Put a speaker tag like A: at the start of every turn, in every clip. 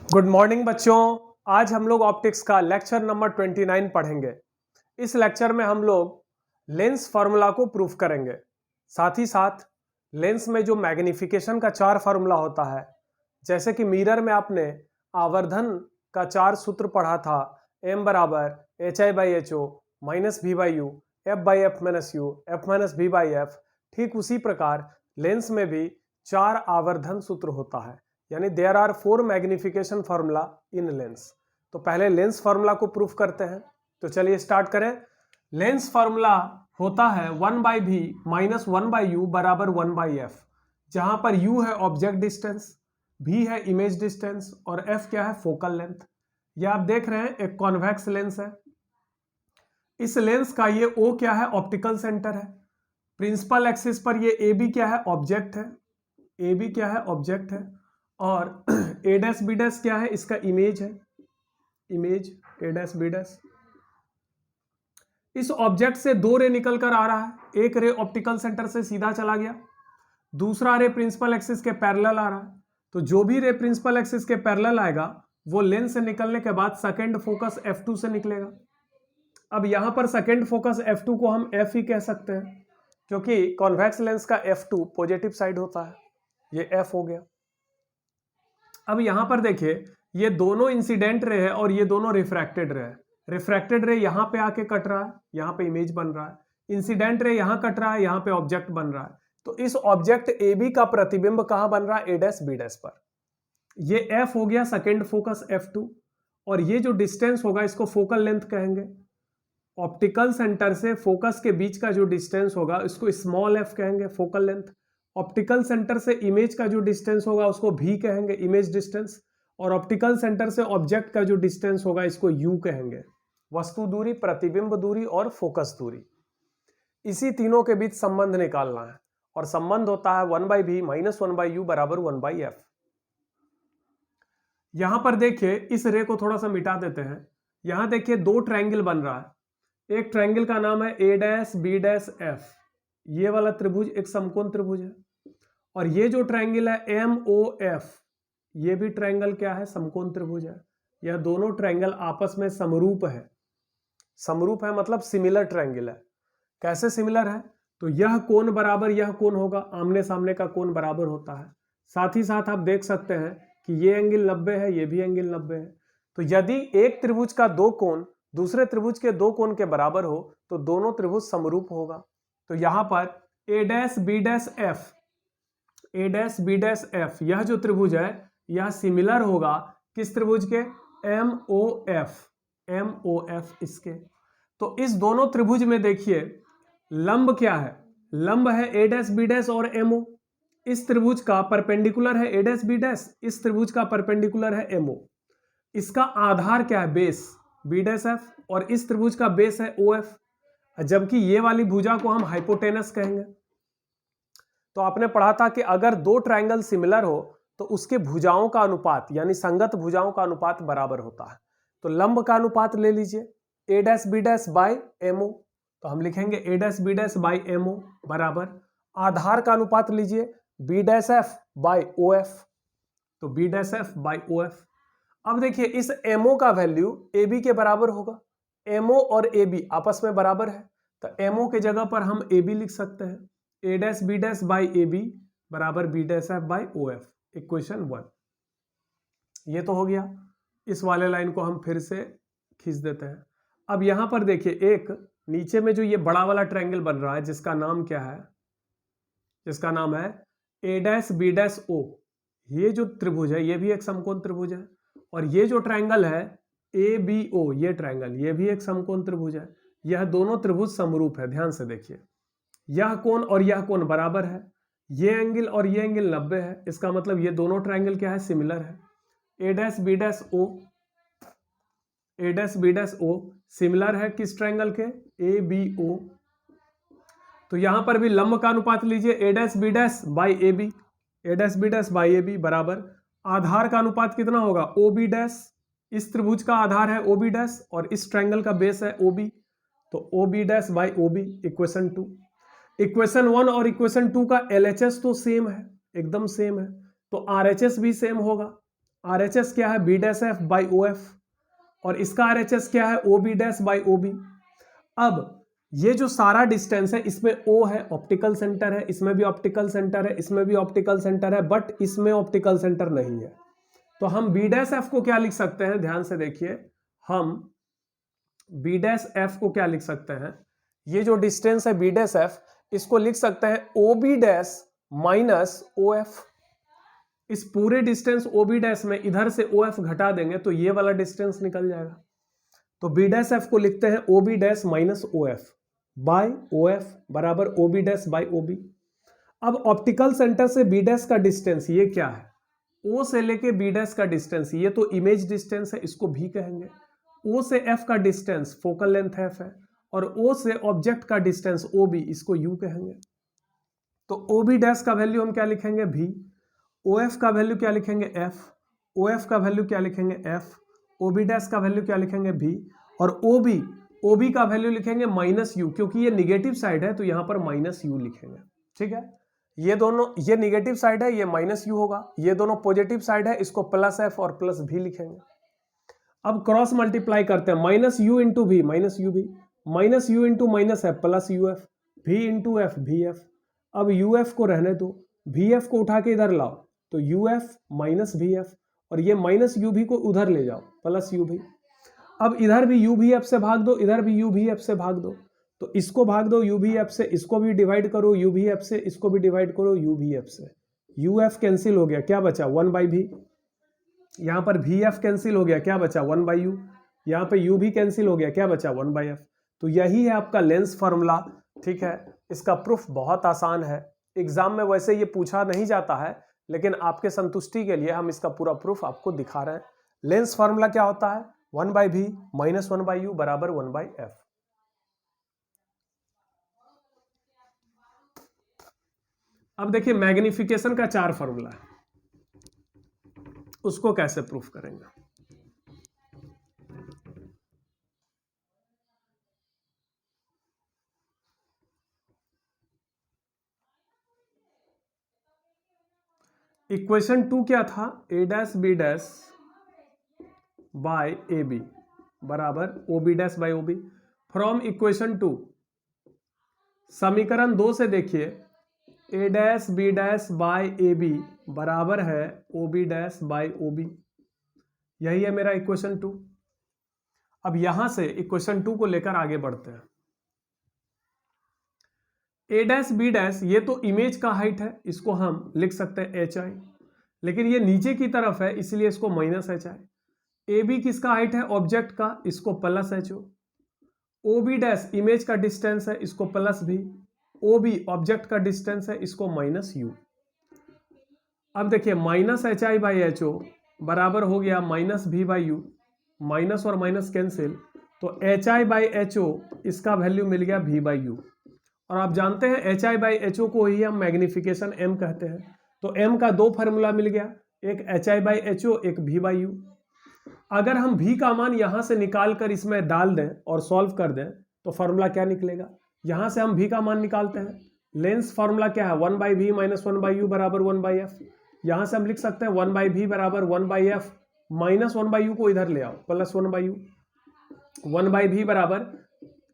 A: Good morning बच्चों। आज हम लोग ऑप्टिक्स का लेक्चर नंबर 29 पढ़ेंगे। इस लेक्चर में हम लोग लेंस फार्मूला को प्रूफ करेंगे। साथ ही साथ लेंस में जो मैग्निफिकेशन का 4 फार्मूला होता है, जैसे कि मिरर में आपने आवर्धन का 4 सूत्र पढ़ा था, m बराबर HI/HO minus V/U, F/F minus U, F minus V/F। ठीक उसी प्रकार लेंस में भी 4 आवर्धन सूत्र होता है, यानी there are 4 magnification formula in lens. तो पहले लेंस फार्मूला को प्रूफ करते हैं। तो चलिए स्टार्ट करें। लेंस फार्मूला होता है 1/V माइनस 1/U बराबर 1/F, जहां पर U है ऑब्जेक्ट डिस्टेंस, V है इमेज डिस्टेंस और F क्या है, फोकल लेंथ। यह आप देख रहे हैं एक कॉन्वेक्स लेंस है। इस लेंस का ये O क्या है, ऑप्टिकल सेंटर है। प्रिंसिपल एक्सिस पर ये AB क्या है, ऑब्जेक्ट है। AB क्या है, ऑब्जेक्ट है। और A डैश B डैश क्या है, इसका इमेज है, image A dash B dash. इस ऑब्जेक्ट से 2 रे निकल कर आ रहा है। एक रे ऑप्टिकल सेंटर से सीधा चला गया, दूसरा रे प्रिंसिपल एक्सिस के पैरेलल आ रहा है। तो जो भी रे प्रिंसिपल एक्सिस के पैरेलल आएगा वो लेंस से निकलने के बाद सेकंड फोकस F2 से निकलेगा। अब यहां पर सेकंड फोकस F2 को हम F ही कह सकते हैं, क्योंकि कॉन्वेक्स लेंस का F2 पॉजिटिव साइड होता है। ये F हो गया। अब यहां पर देखिए, ये दोनों इंसिडेंट रे है और ये दोनों रिफ्रैक्टेड रे है। रिफ्रैक्टेड रे यहां पे आके कट रहा है, यहां पे इमेज बन रहा है। इंसिडेंट रे यहां कट रहा है, यहां पे ऑब्जेक्ट बन रहा है। तो इस ऑब्जेक्ट AB का प्रतिबिंब कहां बन रहा है, A डैश B डैश पर। ये F हो गया सेकेंड फोकस F2, और ये जो डिस्टेंस होगा इसको फोकल लेंथ कहेंगे। ऑप्टिकल सेंटर से फोकस के बीच का जो डिस्टेंस होगा इसको स्मॉल f कहेंगे, फोकल लेंथ। ऑप्टिकल सेंटर से इमेज का जो डिस्टेंस होगा उसको v कहेंगे, इमेज डिस्टेंस। और ऑप्टिकल सेंटर से ऑब्जेक्ट का जो डिस्टेंस होगा इसको u कहेंगे, वस्तु दूरी, प्रतिबिंब दूरी और फोकस दूरी। इसी तीनों के बीच संबंध निकालना है, और संबंध होता है 1/V माइनस 1/U बराबर 1/F। यहां पर देखिए, इस रे को थोड़ा सा मिटा देते हैं। यहां देखिए 2 ट्रायंगल बन रहा है। एक ट्रायंगल का नाम है A dash B dash F। ये वाला त्रिभुज एक समकोण त्रिभुज है। और ये जो ट्रायंगल है MOF, ये भी ट्रायंगल क्या है, समकोण त्रिभुज है। यह दोनों ट्रायंगल आपस में समरूप है। समरूप है मतलब सिमिलर ट्रायंगल है। कैसे सिमिलर है, तो यह कोण बराबर यह कोण होगा, आमने सामने का कोण बराबर होता है। साथ ही साथ आप देख सकते हैं कि ये एंगल 90 है, ये भी एंगल 90 है। तो यदि एक त्रिभुज का 2 कोण दूसरे त्रिभुज के 2 कोण के बराबर हो तो दोनों त्रिभुज समरूप होगा। तो यहां पर A dash B dash F, A dash B dash F, यह जो त्रिभुज है यह सिमिलर होगा किस त्रिभुज के, MOF, MOF इसके। तो इस दोनों त्रिभुज में देखिए लंब क्या है, लंब है A डैश B डैश और MO। इस त्रिभुज का परपेंडिकुलर है A डैश B डैश, इस त्रिभुज का परपेंडिकुलर है MO। इसका आधार क्या है, बेस B डैश F, और इस त्रिभुज का बेस है OF, जबकि ये वाली भुजा को हम हाइपोटेनस कहेंगे। तो आपने पढ़ा था कि अगर 2 ट्रायंगल सिमिलर हो तो उसके भुजाओं का अनुपात यानी संगत भुजाओं का अनुपात बराबर होता है। तो लंब का अनुपात ले लीजिए A dash B dash by MO, तो हम लिखेंगे A dash B dash by MO बराबर आधार का अनुपात लीजिए B dash F by OF, तो B dash F by OF। अब देखिए इस MO का वैल्यू AB के बराबर होगा। MO और AB आपस में बराबर है, तो MO के जगह पर हम AB लिख सकते हैं, A dash B dash by AB बराबर B dash F by OF, equation 1। ये तो हो गया। इस वाले लाइन को हम फिर से खींच देते हैं। अब यहां पर देखिए एक नीचे में जो ये बड़ा वाला ट्रायंगल बन रहा है जिसका नाम क्या है, जिसका नाम है A dash B dash O। ये जो त्रिभुज है ये भी एक समकोण त्रिभुज है, और ये जो ट्रायंगल है ABO, ये ट्रायंगल ये भी एक समकोण त्रिभुज है। यह दोनों त्रिभुज समरूप है, ध्यान से देखिए। यह कोण और यह कोण बराबर है, ये एंगल और ये एंगल 90 है। इसका मतलब ये दोनों ट्रायंगल क्या है, सिमिलर है। A dash B dash O, A dash B dash O similar है किस ट्रायंगल के, ABO। तो यहां पर भी लंब का अनुपात लीजिए A dash B dash by AB, A dash B dash by AB बराबर आधार का अनुपात कितना होगा, OB डैश। इस त्रिभुज का आधार है OB डैश और इस ट्रायंगल का बेस है OB, तो OB dash by OB, equation 2। Equation 1 और इक्वेशन 2 का LHS तो सेम है, एकदम सेम है, तो RHS भी सेम होगा। RHS क्या है, B dash F by O F, और इसका RHS क्या है, O B dash by O B. अब ये जो सारा डिस्टेंस है इसमें O है, ऑप्टिकल सेंटर है, इसमें भी ऑप्टिकल सेंटर है, इसमें भी ऑप्टिकल सेंटर है, बट इसमें ऑप्टिकल सेंटर नहीं है। तो हम बी डैश एफ को क्या लिख सकते हैं, ध्यान से देखिए, हम बी डैश एफ को क्या लिख सकते हैं, ये जो डिस्टेंस है बी डैश एफ, इसको लिख सकते हैं O B dash minus O F. इस पूरे डिस्टेंस ओ बी डैश में इधर से ओ एफ घटा देंगे तो ये वाला डिस्टेंस निकल जाएगा। तो बी डैश एफ को लिखते हैं O B dash minus O F by O F बराबर O B dash by O B. अब ऑप्टिकल सेंटर से बी डैश का डिस्टेंस ये क्या है, ओ से लेके बी डैश का डिस्टेंस, ये तो इमेज डिस्टेंस है, इसको भी कहेंगे। ओ से एफ का डिस्टेंस फोकल लेंथ एफ है, और ओ से ऑब्जेक्ट का डिस्टेंस ओ बी, इसको यू कहेंगे। तो ओ बी डैश का वैल्यू हम क्या लिखेंगे, भी। ओ एफ का वैल्यू क्या लिखेंगे, एफ। ओ एफ का वैल्यू क्या लिखेंगे, एफ। ओ बी डैश का वैल्यू क्या लिखेंगे, भी। और ओ बी का वैल्यू लिखेंगे माइनस यू, क्योंकि ये निगेटिव साइड है तो यहां पर माइनस यू लिखेंगे। ठीक है, ये दोनों, ये निगेटिव साइड है, ये माइनस यू होगा, ये दोनों पॉजिटिव साइड है, इसको प्लस एफ और प्लस भी लिखेंगे। अब क्रॉस मल्टीप्लाई करते हैं, माइनस यू इंटू भी माइनस यू भी, minus you into minus F plus U F, भी इंटू एफ भी एफ। अब यू एफ को रहने दो, भी एफ को उठा के इधर लाओ तो यू एफ माइनस भी एफ, और ये माइनस यू भी को उधर ले जाओ प्लस यू भी। अब इधर भी यू भी एफ से भाग दो, इधर भी यू भी एफ से भाग दो, तो इसको भाग दो यू भी एफ से, इसको भी डिवाइड करो यू भी एफ से, इसको भी डिवाइड करो यू भी एफ से। यू एफ कैंसिल हो गया, क्या बचा, वन बाई भी। यहां पर भी एफ कैंसिल हो गया, क्या बचा, वन बाई यू। यहां पे यू भी कैंसिल हो गया, क्या बचा, वन बाई एफ। तो यही है आपका लेंस फॉर्मूला। ठीक है, इसका प्रूफ बहुत आसान है, एग्जाम में वैसे ये पूछा नहीं जाता है, लेकिन आपके संतुष्टि के लिए हम इसका पूरा प्रूफ आपको दिखा रहे हैं। लेंस फॉर्मूला क्या होता है, वन बाई भी माइनस वन बाई यू बराबर वन बाई एफ। अब देखिए मैग्निफिकेशन का 4 फॉर्मूला है, उसको कैसे प्रूफ करेंगे। इक्वेशन 2 क्या था, A dash B dash by A B बराबर O B dash by O B. From equation 2 समीकरण 2 से देखिए, A dash B dash by A B बराबर है O B dash by O B. यही है मेरा इक्वेशन 2। अब यहां से इक्वेशन 2 को लेकर आगे बढ़ते हैं। ए डैश बी डैश ये तो इमेज का हाइट है, इसको हम लिख सकते हैं एच आई, लेकिन ये नीचे की तरफ है इसलिए इसको minus H I. A B किसका हाइट है, ऑब्जेक्ट का, इसको plus H O. O B dash image का डिस्टेंस है, इसको plus V. O B object का डिस्टेंस है, इसको माइनस यू। अब देखिए minus H I by H O बराबर हो गया minus V by U, minus और माइनस कैंसिल, तो H I by H O इसका वैल्यू मिल गया भी बाई यू। और आप जानते हैं H I by H O को ही हम मैग्निफिकेशन एम कहते हैं। तो एम का 2 फार्मूला मिल गया, एक H I by H O, एक भी बाई यू। अगर हम भी का मान यहां से निकाल कर इसमें डाल दें और सॉल्व कर दें तो फार्मूला क्या निकलेगा, यहां से हम भी का मान निकालते हैं। लेंस फार्मूला क्या है, वन बाई भी माइनस वन बाई यू बराबर वन बाई एफ। यहां से हम लिख सकते हैं वन बाई भी बराबर one by F, minus one by U को इधर ले आओ plus one by U. One by V बराबर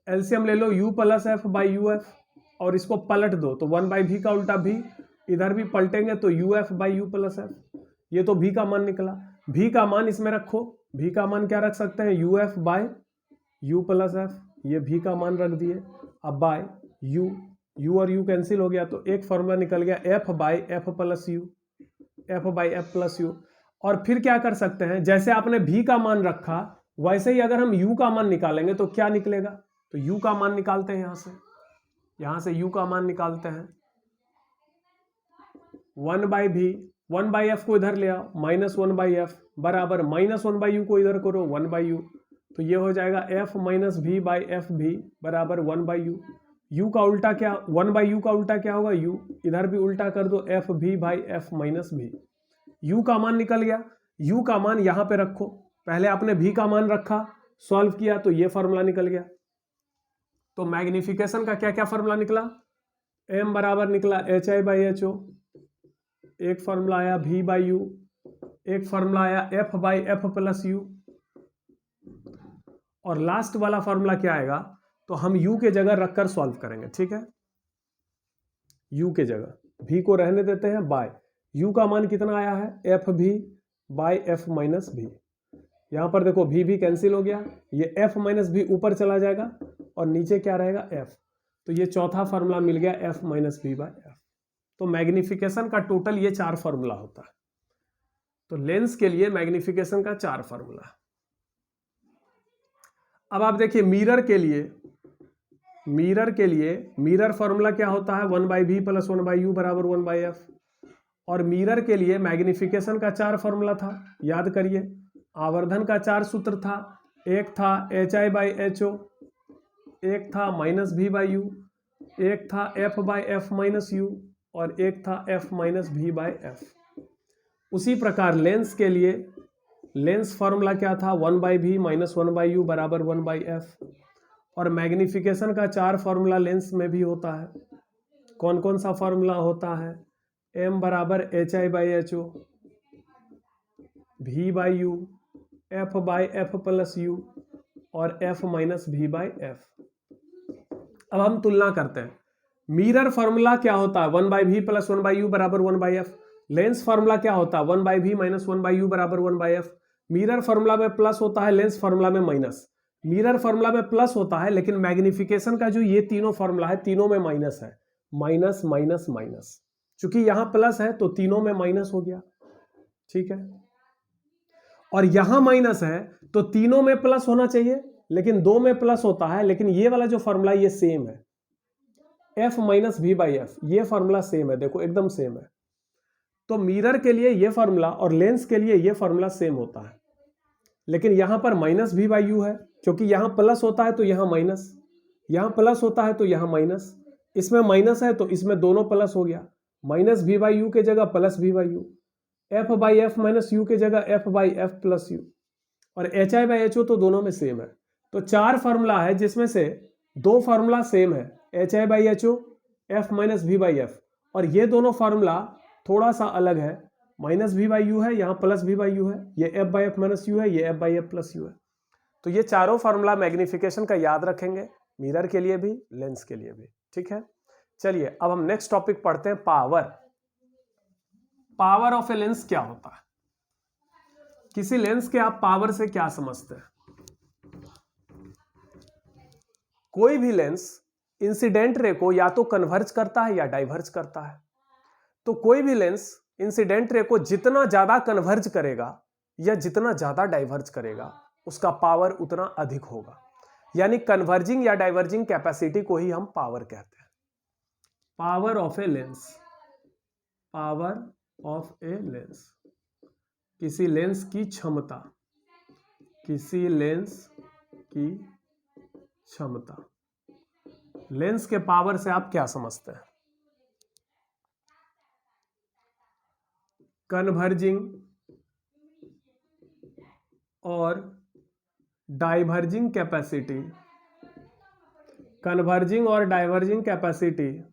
A: एलसीएम ले लो U plus F by U F, और इसको पलट दो तो वन बाई भी का उल्टा भी, इधर भी पलटेंगे तो you F by you plus F. ये तो भी का मान निकला, भी का मान इसमें रखो, भी का मान क्या रख सकते हैं, U F by U plus F, ये भी का मान रख दिए। अब बाय यू, यू और यू कैंसिल हो गया तो एक फॉर्मूला निकल गया F by F plus U, F by F plus U. और फिर क्या कर सकते हैं, जैसे आपने भी का मान रखा वैसे ही अगर हम यू का मान निकालेंगे तो क्या निकलेगा, तो यू का मान निकालते हैं, यहां से यू का मान निकालते हैं। वन बाई भी, वन बाई एफ को इधर ले आओ माइनस वन बाई एफ बराबर माइनस वन बाई यू को इधर करो वन बाई यू, तो ये हो जाएगा F minus V by F भी बराबर वन बाई यू। यू का उल्टा क्या, वन बाई यू का उल्टा क्या होगा, यू, इधर भी उल्टा कर दो एफ भी बाई एफ माइनस भी। यू का मान निकल गया, यू का मान यहां पे रखो, पहले आपने भी का मान रखा, सॉल्व किया तो ये फॉर्मूला निकल गया। तो मैग्निफिकेशन का क्या क्या फॉर्मूला निकला, एम बराबर निकला H I by H O, एक फॉर्मूला आया भी बाई यू, एक फॉर्मूला आया f by F plus U, और लास्ट वाला फॉर्मूला क्या आएगा, तो हम u के जगह रखकर सॉल्व करेंगे, ठीक है। u के जगह v को रहने देते हैं, बाय u का मान कितना आया है, एफ भी बाई एफ माइनस भी। यहां पर देखो भी कैंसिल हो गया, ये f माइनस भी ऊपर चला जाएगा और नीचे क्या रहेगा, f। तो ये चौथा फॉर्मूला मिल गया, f minus V by F. तो मैग्निफिकेशन का टोटल ये 4 फॉर्मूला होता है। तो लेंस के लिए मैग्निफिकेशन का 4 फॉर्मूला। अब आप देखिए मिरर के लिए मिरर फॉर्मूला क्या होता है, 1/v प्लस 1/u बराबर 1/f। और मिरर के लिए मैग्निफिकेशन का 4 फॉर्मूला था, याद करिए। आवर्धन का 4 सूत्र था, एक था hi बाई ho, एक था माइनस v बाई यू, एक था f by F minus you, और एक था f minus v by F. उसी प्रकार लेंस के लिए लेंस फॉर्मूला क्या था, 1/v माइनस 1/u बराबर 1/f। और मैग्निफिकेशन का 4 फॉर्मूला लेंस में भी होता है। कौन कौन सा फॉर्मूला होता है, m बराबर hi by ho, v by you, f by F plus U, और f minus v by F. अब हम तुलना करते हैं। मिरर फॉर्मूला क्या होता है, 1/v प्लस 1/u बराबर 1/f। लेंस फॉर्मूला क्या होता है, 1/v माइनस 1/u बराबर 1/f। मिरर फॉर्मूला में प्लस होता है, लेंस फॉर्मूला में माइनस। मिरर फॉर्मूला में प्लस होता है, लेकिन मैग्निफिकेशन का जो ये तीनों फॉर्मूला है, तीनों में माइनस है, माइनस माइनस माइनस। चूंकि यहां प्लस है तो तीनों में माइनस हो गया, ठीक है। और यहां माइनस है तो तीनों में प्लस होना चाहिए, लेकिन 2 में प्लस होता है। लेकिन ये वाला जो फॉर्मूला ये सेम है, f minus v by F, ये फॉर्मूला सेम है, देखो एकदम सेम है। तो मिरर के लिए ये फॉर्मूला और लेंस के लिए ये फॉर्मूला सेम होता है, लेकिन यहां पर माइनस v बाई यू है, क्योंकि यहां प्लस होता है तो यहां माइनस, यहां प्लस होता है तो यहां माइनस, इसमें माइनस है तो इसमें दोनों प्लस हो गया। माइनस v बाई यू के जगह plus v by you, f by F minus you के जगह f by F plus U, और hi बाई ho तो दोनों में सेम है। तो 4 फॉर्मूला है जिसमें से 2 फॉर्मूला सेम है, hi by ho, f minus v by F, और ये दोनों फॉर्मूला थोड़ा सा अलग है। माइनस v बाई यू है, यहाँ प्लस v बाई यू है, ये f by F minus you है, ये f by F plus you है। तो ये चारों फॉर्मूला मैग्निफिकेशन का याद रखेंगे, मिरर के लिए भी, लेंस के लिए भी, ठीक है। चलिए अब हम नेक्स्ट टॉपिक पढ़ते हैं, power. Power of a lens क्या होता है, किसी लेंस के आप पावर से क्या समझते हैं। कोई भी लेंस इंसिडेंट रे को या तो कन्वर्ज करता है या डाइवर्ज करता है। तो कोई भी लेंस इंसिडेंट रे को जितना ज्यादा कन्वर्ज करेगा या जितना ज्यादा डाइवर्ज करेगा, उसका पावर उतना अधिक होगा। यानी कन्वर्जिंग या डाइवर्जिंग कैपेसिटी को ही हम पावर कहते हैं। Power of a lens, power of a lens, किसी लेंस की क्षमता, किसी लेंस की क्षमता। लेंस के पावर से आप क्या समझते हैं, कन्वर्जिंग और डाइवर्जिंग कैपेसिटी, कन्वर्जिंग और diverging capacity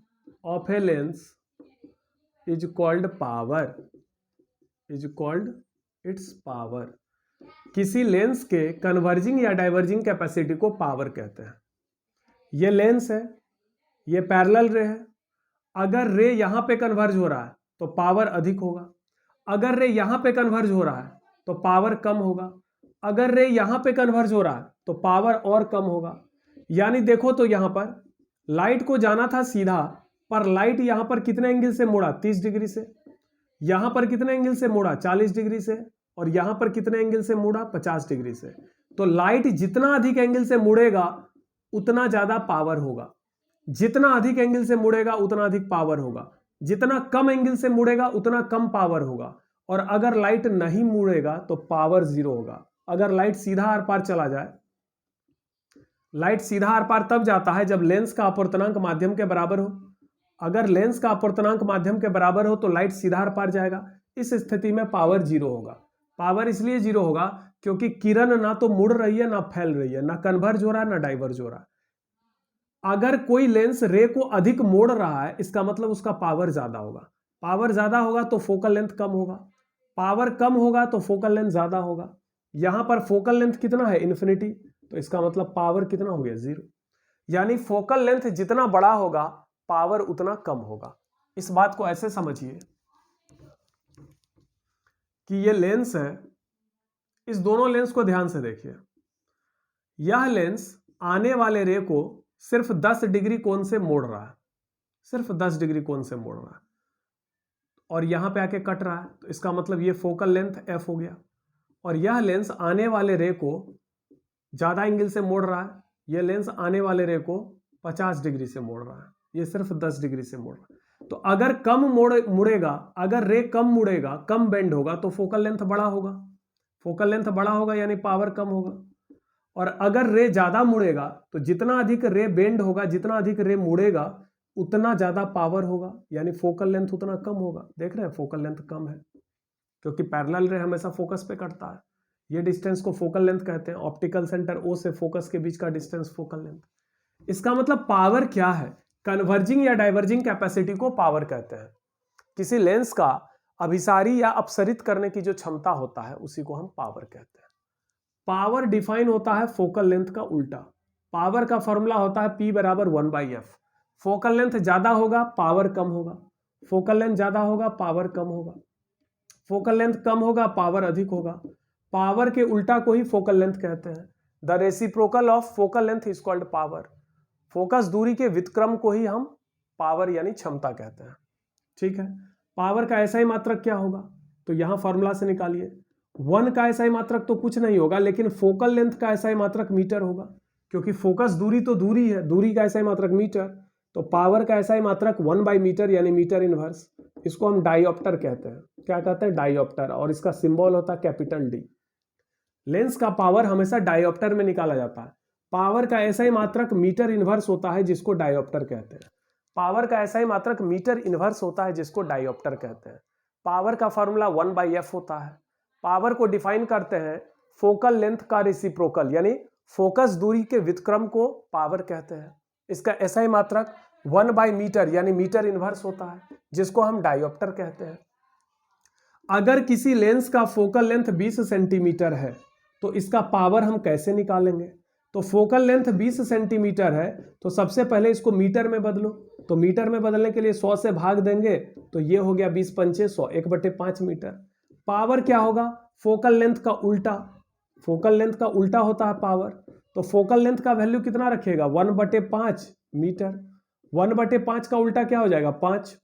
A: of a lens is called power, is called its power. किसी लेंस के कन्वर्जिंग या डाइवर्जिंग कैपेसिटी को पावर कहते हैं। ये लेंस है, ये पैरेलल रे है, अगर रे यहां पे कन्वर्ज हो रहा है तो पावर अधिक होगा, अगर रे यहां पे कन्वर्ज हो रहा है तो पावर कम होगा, अगर रे यहां पे कन्वर्ज हो रहा है तो पावर और कम होगा। यानी देखो तो यहां पर लाइट को जाना था सीधा, पर लाइट यहां पर कितने एंगल से मुड़ा, 30 डिग्री से, यहां पर कितने एंगल से मुड़ा, 40 डिग्री से, और यहां पर कितने एंगल से मुड़ा, 50 डिग्री से। तो लाइट जितना अधिक एंगल से मुड़ेगा उतना ज्यादा पावर होगा, जितना अधिक एंगल से मुड़ेगा उतना अधिक पावर होगा, जितना कम एंगल से मुड़ेगा उतना कम पावर होगा। और अगर लाइट नहीं मुड़ेगा तो पावर 0 होगा। अगर लाइट सीधा आर पार चला जाए, लाइट सीधा आर पार तब जाता है जब लेंस का अपवर्तनांक माध्यम के बराबर हो। अगर लेंस का अपवर्तनांक माध्यम के बराबर हो तो लाइट सीधा आर पार जाएगा, इस स्थिति में पावर 0 होगा। पावर इसलिए 0 होगा क्योंकि किरण ना तो मुड़ रही है, ना फैल रही है, ना कन्वर्ज हो रहा है, ना डाइवर्ज हो रहा है। अगर कोई लेंस रे को अधिक मोड़ रहा है, इसका मतलब उसका पावर ज्यादा होगा। पावर ज्यादा होगा तो फोकल लेंथ कम होगा, पावर कम होगा तो फोकल लेंथ ज्यादा होगा। यहां पर फोकल लेंथ कितना है, इन्फिनिटी, तो इसका मतलब पावर कितना हो गया, 0। यानी फोकल लेंथ जितना बड़ा होगा पावर उतना कम होगा। इस बात को ऐसे समझिए कि ये लेंस है, इस दोनों लेंस को ध्यान से देखिए। यह लेंस आने वाले रे को सिर्फ 10 डिग्री कोण से मोड़ रहा है, सिर्फ 10 डिग्री कोण से मोड़ रहा है, और यहां पे आके कट रहा है, तो इसका मतलब ये फोकल लेंथ f हो गया। और यह लेंस आने वाले रे को ज्यादा एंगल से मोड़ रहा है, यह लेंस आने वाले रे को 50 डिग्री से मोड़ रहा है, ये सिर्फ 10 डिग्री से मोड़ रहा है। तो अगर कम मुड़ेगा, अगर रे कम मुड़ेगा, कम बेंड होगा, तो फोकल लेंथ बड़ा होगा, फोकल लेंथ बड़ा होगा यानी पावर कम होगा। और अगर रे ज्यादा मुड़ेगा तो जितना अधिक रे बेंड होगा, जितना अधिक रे मुड़ेगा उतना ज्यादा पावर होगा, यानी फोकल लेंथ उतना कम होगा। देख रहे हैं फोकल लेंथ कम है क्योंकि पैरेलल रे हमेशा फोकस पे कटता है। ये डिस्टेंस को फोकल लेंथ कहते हैं, ऑप्टिकल सेंटर ओ से फोकस के बीच का डिस्टेंस फोकल लेंथ। इसका मतलब पावर क्या है, कन्वर्जिंग या डाइवर्जिंग कैपेसिटी को पावर कहते हैं। किसी लेंस का अभिसारी या अपसरित करने की जो क्षमता होता है उसी को हम पावर कहते हैं। पावर डिफाइन होता है फोकल लेंथ का उल्टा। पावर का फॉर्मूला होता है P बराबर 1/f। फोकल लेंथ ज्यादा होगा पावर कम होगा, फोकल लेंथ ज्यादा होगा पावर कम होगा, फोकल लेंथ कम होगा पावर अधिक होगा। पावर के उल्टा को ही फोकल लेंथ कहते हैं। The reciprocal of focal length is called power. Focus दूरी के व्युत्क्रम को ही हम पावर यानी क्षमता कहते हैं। ठीक है, पावर का ऐसा ही मात्रक क्या होगा, तो यहां फॉर्मूला से निकालिए। 1 का ऐसा ही मात्रक तो कुछ नहीं होगा, लेकिन फोकल लेंथ का ऐसा ही मात्रक मीटर होगा, क्योंकि फोकस दूरी तो दूरी है, दूरी का ऐसा ही मात्रक मीटर। तो पावर का ऐसा ही मात्रक 1/मीटर यानी मीटर इनवर्स। इसको हम डायोप्टर कहते हैं। क्या कहते हैं, डायोप्टर, और इसका सिंबल होता है कैपिटल डी। लेंस का पावर हमेशा डायोप्टर में निकाला जाता है। पावर का ऐसा ही मात्रक मीटर इनवर्स होता है जिसको डायोप्टर कहते हैं। पावर का ऐसा ही मात्रक मीटर इनवर्स होता है जिसको डायोप्टर कहते हैं। पावर का फॉर्मूला 1/f होता है। पावर को डिफाइन करते हैं फोकल लेंथ का रेसिप्रोकल, यानी फोकस दूरी के व्युत्क्रम को पावर कहते हैं। इसका ऐसा ही मात्रक 1/मीटर यानी मीटर इनवर्स होता है जिसको हम डायोप्टर कहते हैं। अगर किसी लेंस का फोकल लेंथ 20 सेंटीमीटर है तो इसका पावर हम कैसे निकालेंगे। तो फोकल लेंथ 20 सेंटीमीटर है तो सबसे पहले इसको मीटर में बदलो। तो मीटर में बदलने के लिए 100 से भाग देंगे तो ये हो गया 20 पंचे 100, 1/5 मीटर। पावर क्या होगा, फोकल लेंथ का उल्टा। फोकल लेंथ का उल्टा होता है पावर। तो फोकल लेंथ का वैल्यू कितना रखेगा, 1/5 मीटर। 1/5 का उल्टा क्या हो जाएगा, 5।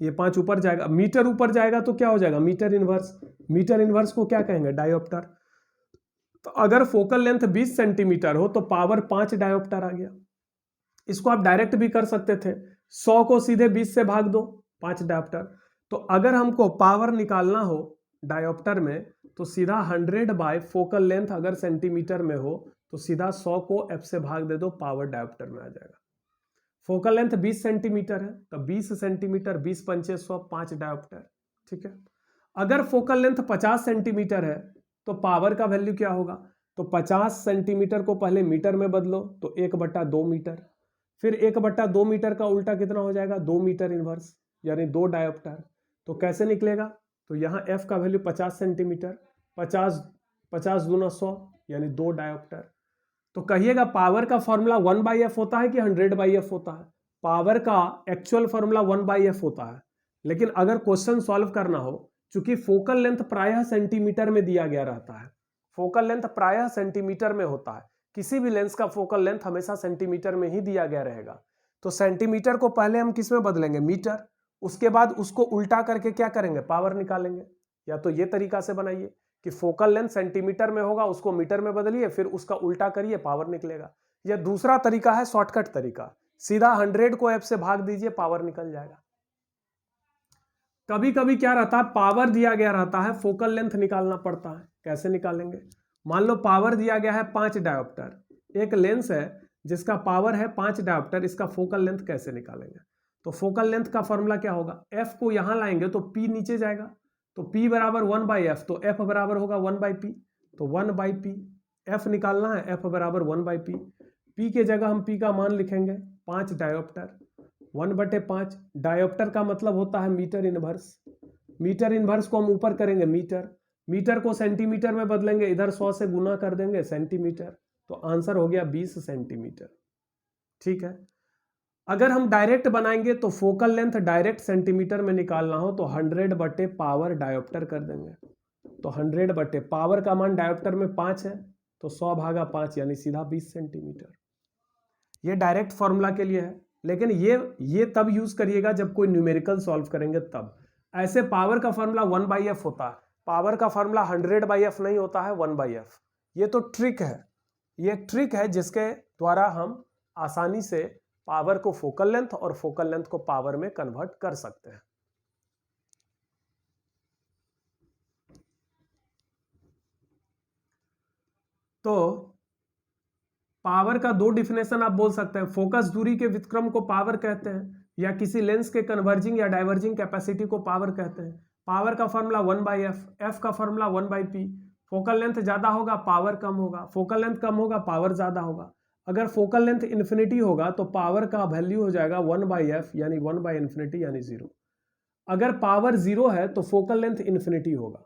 A: ये 5 ऊपर जाएगा, मीटर ऊपर जाएगा तो क्या हो जाएगा, मीटर इनवर्स। मीटर इनवर्स को क्या कहेंगे, डायोप्टर। तो अगर फोकल लेंथ 20 सेंटीमीटर हो तो पावर 5 डायोप्टर आ गया। इसको आप डायरेक्ट भी कर सकते थे, 100 को सीधे 20 से भाग दो, 5 डायोप्टर। तो अगर हमको पावर निकालना हो डायोप्टर में तो सीधा 100 फोकल लेंथ अगर सेंटीमीटर में हो तो सीधा 100 को f से भाग दे दो, पावर डायोप्टर में आ जाएगा। फोकल लेंथ 20 सेंटीमीटर है तो 20 सेंटीमीटर 20 पंचे 100, 5 डायोप्टर। ठीक है, अगर फोकल लेंथ 50 सेंटीमीटर है तो पावर का वैल्यू क्या होगा, तो 50 सेंटीमीटर को पहले मीटर में बदलो तो 1/2 मीटर, फिर 1/2 मीटर का उल्टा कितना हो जाएगा, 2 मीटर इनवर्स यानी 2 डायोप्टर। तो कैसे निकलेगा, तो यहाँ f का वैल्यू 50 सेंटीमीटर, 50 दूना 100 यानी 2 डायोप्टर। तो कहिएगा पावर का फॉर्मूला 1/f होता है कि 100/f होता है। पावर का एक्चुअल फॉर्मूला 1/f होता है, लेकिन अगर क्वेश्चन सॉल्व करना हो, चूंकि फोकल लेंथ प्रायः सेंटीमीटर में दिया गया रहता है, फोकल लेंथ प्रायः सेंटीमीटर में होता है, किसी भी लेंस का फोकल लेंथ हमेशा सेंटीमीटर में ही दिया गया रहेगा। तो सेंटीमीटर को पहले हम किस में बदलेंगे, मीटर, उसके बाद उसको उल्टा करके क्या करेंगे, पावर निकालेंगे। या तो ये तरीका से बनाइए कि फोकल लेंथ सेंटीमीटर में होगा, उसको मीटर में बदलिए, फिर उसका उल्टा करिए, पावर निकलेगा। या दूसरा तरीका है शॉर्टकट तरीका, सीधा 100 को f से भाग दीजिए, पावर निकल जाएगा। कभी कभी क्या रहता है, पावर दिया गया रहता है, फोकल लेंथ निकालना पड़ता है। कैसे निकालेंगे, मान लो पावर दिया गया है 5 डायोप्टर, एक लेंस है जिसका पावर है 5 डायोप्टर, इसका फोकल लेंथ कैसे निकालेंगे। तो फोकल लेंथ का फॉर्मूला क्या होगा, f को यहां लाएंगे तो p नीचे जाएगा, तो p बराबर 1/f, तो f बराबर होगा 1/p, तो 1/p। f निकालना है, f बराबर 1/p। p के जगह हम p का मान लिखेंगे 5 डायोप्टर, 1/5। डायोप्टर का मतलब होता है मीटर इनवर्स, मीटर इनवर्स को हम ऊपर करेंगे मीटर, मीटर को सेंटीमीटर में बदलेंगे, इधर 100 से गुना कर देंगे सेंटीमीटर, तो आंसर हो गया 20 सेंटीमीटर। ठीक है, अगर हम डायरेक्ट बनाएंगे तो फोकल लेंथ डायरेक्ट सेंटीमीटर में निकालना हो तो 100 बटे पावर डायोप्टर कर देंगे। तो 100 बटे पावर का मान डायोप्टर में 5 है, तो 100 भागा 5 यानी सीधा 20 सेंटीमीटर। ये डायरेक्ट फॉर्मूला के लिए है, लेकिन ये तब यूज करिएगा जब कोई न्यूमेरिकल सॉल्व करेंगे तब। ऐसे पावर का फॉर्मूला 1/f होता है, पावर का फॉर्मूला 100/f नहीं होता है, 1/f। ये तो ट्रिक है, ये ट्रिक है जिसके द्वारा हम आसानी से पावर को फोकल लेंथ और फोकल लेंथ को पावर में कन्वर्ट कर सकते हैं। तो पावर का दो डिफिनेशन आप बोल सकते हैं, फोकस दूरी के व्युत्क्रम को पावर कहते हैं, या किसी लेंस के कन्वर्जिंग या डाइवर्जिंग कैपेसिटी को पावर कहते हैं। पावर का फॉर्मूला 1/f, f का फॉर्मूला 1/p। फोकल लेंथ ज्यादा होगा पावर कम होगा, फोकल लेंथ कम होगा पावर ज्यादा होगा। अगर फोकल लेंथ इन्फिनिटी होगा तो पावर का वैल्यू हो जाएगा 1/f यानी 1/∞ यानी 0। अगर पावर 0 है तो फोकल लेंथ इन्फिनिटी होगा,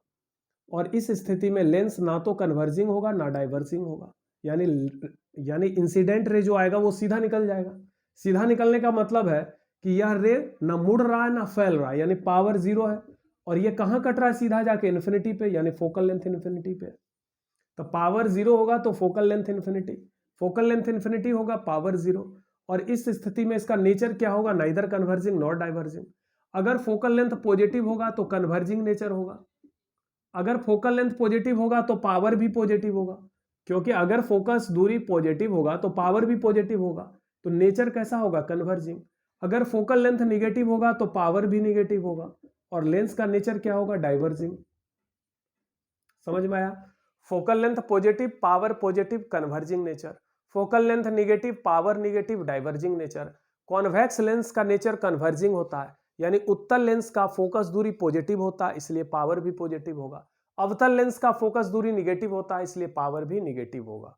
A: और इस स्थिति में लेंस ना तो कन्वर्जिंग होगा ना डाइवर्जिंग होगा, यानी इंसिडेंट रे जो आएगा वो सीधा निकल जाएगा। सीधा निकलने का मतलब है कि यह रे ना मुड़ रहा है ना फैल रहा है, यानी पावर 0 है, और ये कहां कट रहा है सीधा जाके इन्फिनिटी पे, यानी फोकल लेंथ इन्फिनिटी पे। तो पावर 0 होगा तो focal length infinity, focal length infinity होगा पावर 0, और इस स्थिति में इसका नेचर क्या होगा, नाइदर कन्वर्जिंग नॉर डाइवर्जिंग। अगर फोकल लेंथ पॉजिटिव होगा तो कन्वर्जिंग नेचर होगा, अगर फोकल लेंथ पॉजिटिव होगा तो पावर भी पॉजिटिव होगा, क्योंकि अगर फोकस दूरी पॉजिटिव होगा तो पावर भी पॉजिटिव होगा, तो नेचर कैसा होगा, कन्वर्जिंग। अगर फोकल लेंथ निगेटिव होगा तो पावर भी निगेटिव होगा, और लेंस का नेचर क्या होगा, डाइवर्जिंग। समझ में आया? Focal length positive, power positive, converging nature. Focal length negative, power negative, diverging nature. Convex lens का नेचर कन्वर्जिंग होता है, यानी उत्तल लेंस का फोकस दूरी पॉजिटिव होता है इसलिए पावर भी पॉजिटिव होगा। अवतल लेंस का फोकस दूरी निगेटिव होता है इसलिए पावर भी निगेटिव होगा।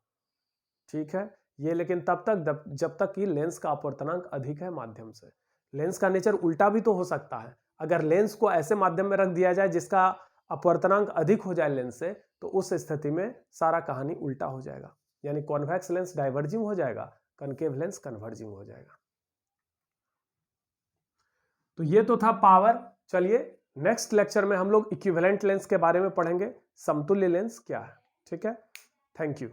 A: ठीक है, ये लेकिन तब तक जब तक कि लेंस का अपवर्तनांक अधिक है माध्यम से। लेंस का नेचर उल्टा भी तो हो सकता है, अगर लेंस को ऐसे माध्यम में रख दिया जाए जिसका अपवर्तनांक अधिक हो जाए लेंस से, तो उस स्थिति में सारा कहानी उल्टा हो जाएगा, यानी कॉन्वेक्स लेंस डाइवर्जिंग हो जाएगा, कनकेव लेंस कन्वर्जिंग हो जाएगा। तो ये तो था पावर। चलिए नेक्स्ट लेक्चर में हम लोग इक्विवेलेंट लेंस के बारे में पढ़ेंगे, समतुल्य लेंस क्या है। ठीक है, थैंक यू।